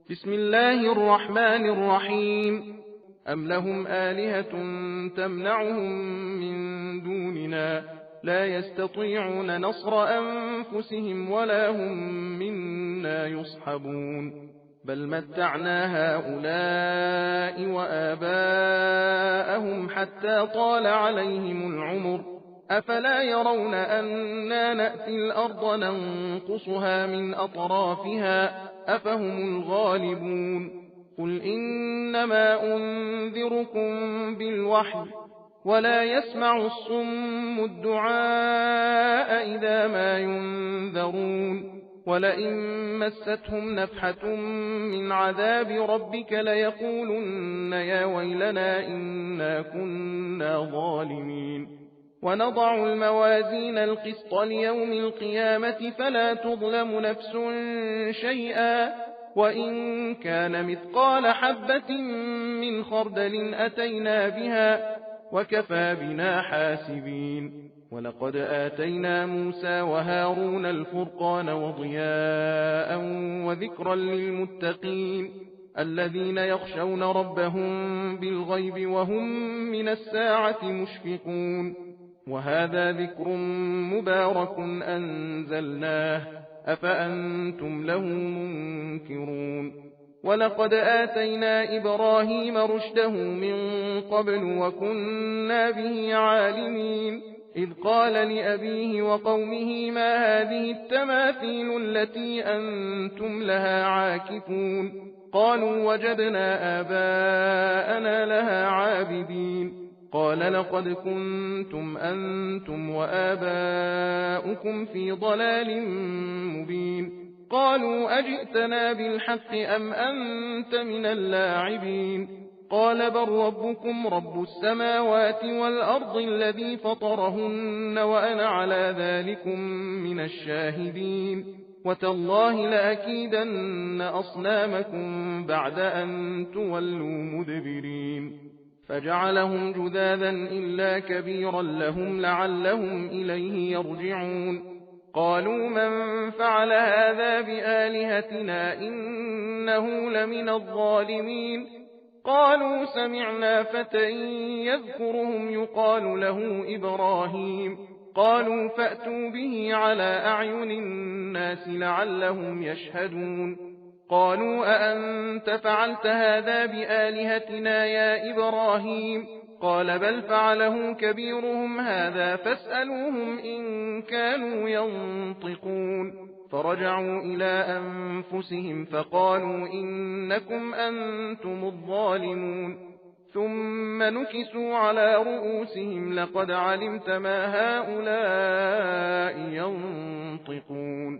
بسم الله الرحمن الرحيم أم لهم آلهة تمنعهم من دوننا لا يستطيعون نصر أنفسهم ولا هم منا يصحبون بل متعنا هؤلاء وآباءهم حتى طال عليهم العمر أفلا يرون أنا نأتي الأرض ننقصها من أطرافها أفهم الغالبون قل إنما أنذركم بالوحي ولا يسمع الصم الدعاء إذا ما ينذرون ولئن مستهم نفحة من عذاب ربك ليقولن يا ويلنا إنا كنا ظالمين ونضع الموازين القسط ليوم القيامة فلا تظلم نفس شيئا وإن كان مثقال حبة من خردل أتينا بها وكفى بنا حاسبين ولقد آتينا موسى وهارون الفرقان وضياء وذكرا للمتقين الذين يخشون ربهم بالغيب وهم من الساعة مشفقون وهذا ذكر مبارك أنزلناه أفأنتم له منكرون ولقد آتينا إبراهيم رشده من قبل وكنا به عالمين إذ قال لأبيه وقومه ما هذه التماثيل التي أنتم لها عاكفون قالوا وجدنا آباءنا لها عابدين قال لقد كنتم أنتم وآباؤكم في ضلال مبين قالوا أجئتنا بالحق أم أنت من اللاعبين قال بل ربكم رب السماوات والأرض الذي فطرهن وأنا على ذلكم من الشاهدين وتالله لأكيدن أصنامكم بعد أن تولوا مدبرين فجعلهم جذاذا إلا كبيرا لهم لعلهم إليه يرجعون قالوا من فعل هذا بآلهتنا إنه لمن الظالمين قالوا سمعنا فتى يذكرهم يقال له إبراهيم قالوا فأتوا به على أعين الناس لعلهم يشهدون قالوا أأنت فعلت هذا بآلهتنا يا إبراهيم قال بل فعله كبيرهم هذا فاسألوهم إن كانوا ينطقون فرجعوا إلى أنفسهم فقالوا إنكم أنتم الظالمون ثم نكسوا على رؤوسهم لقد علمت ما هؤلاء ينطقون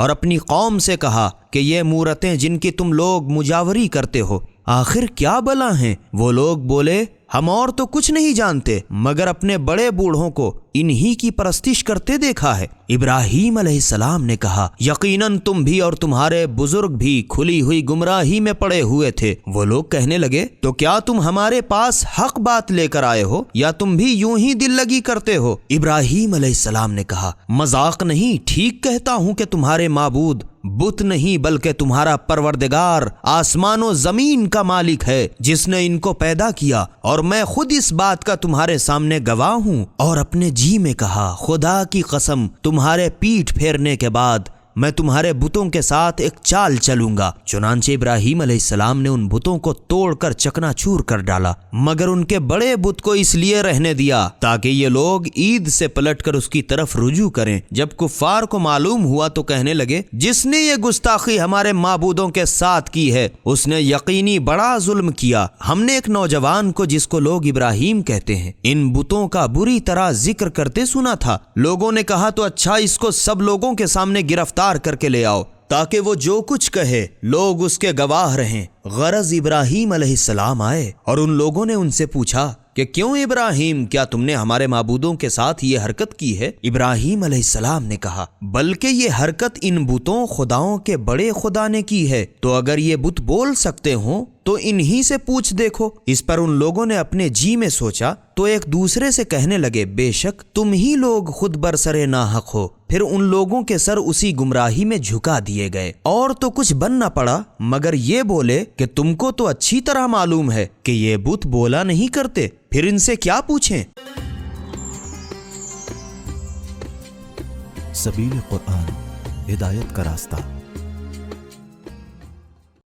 اور اپنی قوم سے کہا کہ یہ مورتیں جن کی تم لوگ مجاوری کرتے ہو آخر کیا بلا ہیں؟ وہ لوگ بولے ہم اور تو کچھ نہیں جانتے مگر اپنے بڑے بوڑھوں کو انہی کی پرستش کرتے دیکھا ہے۔ ابراہیم علیہ السلام نے کہا یقیناً تم بھی اور تمہارے بزرگ بھی کھلی ہوئی گمراہی میں پڑے ہوئے تھے۔ وہ لوگ کہنے لگے تو کیا تم ہمارے پاس حق بات لے کر آئے ہو یا تم بھی یوں ہی دل لگی کرتے ہو؟ ابراہیم علیہ السلام نے کہا مذاق نہیں، ٹھیک کہتا ہوں کہ تمہارے معبود بت نہیں بلکہ تمہارا پروردگار آسمان و زمین کا مالک ہے جس نے ان کو پیدا کیا، اور میں خود اس بات کا تمہارے سامنے گواہ ہوں۔ اور اپنے جی میں کہا خدا کی قسم تمہارے پیٹھ پھیرنے کے بعد میں تمہارے بتوں کے ساتھ ایک چال چلوں گا۔ چنانچہ ابراہیم علیہ السلام نے ان بتوں کو توڑ کر چکنا چور کر ڈالا، مگر ان کے بڑے بت کو اس لیے رہنے دیا تاکہ یہ لوگ عید سے پلٹ کر اس کی طرف رجوع کریں۔ جب کفار کو معلوم ہوا تو کہنے لگے جس نے یہ گستاخی ہمارے معبودوں کے ساتھ کی ہے اس نے یقینی بڑا ظلم کیا۔ ہم نے ایک نوجوان کو جس کو لوگ ابراہیم کہتے ہیں ان بتوں کا بری طرح ذکر کرتے سنا تھا۔ لوگوں نے کہا تو اچھا اس کو سب لوگوں کے سامنے گرفتار کر کے لے آؤ تاکہ وہ جو کچھ کہے لوگ اس کے گواہ رہیں۔ غرض ابراہیم علیہ السلام آئے اور ان لوگوں نے ان سے پوچھا کہ کیوں ابراہیم، کیا تم نے ہمارے معبودوں کے ساتھ یہ حرکت کی ہے؟ ابراہیم علیہ السلام نے کہا بلکہ یہ حرکت ان بتوں خداؤں کے بڑے خدا نے کی ہے، تو اگر یہ بت بول سکتے ہوں تو انہی سے پوچھ دیکھو۔ اس پر ان لوگوں نے اپنے جی میں سوچا تو ایک دوسرے سے کہنے لگے بے شک تم ہی لوگ خود برسر ناحق ہو۔ پھر ان لوگوں کے سر اسی گمراہی میں جھکا دیے گئے، اور تو کچھ بن نہ پڑا مگر یہ بولے کہ تم کو تو اچھی طرح معلوم ہے کہ یہ بت بولا نہیں کرتے، پھر ان سے کیا پوچھیں؟ سبیل قرآن، ہدایت کا راستہ۔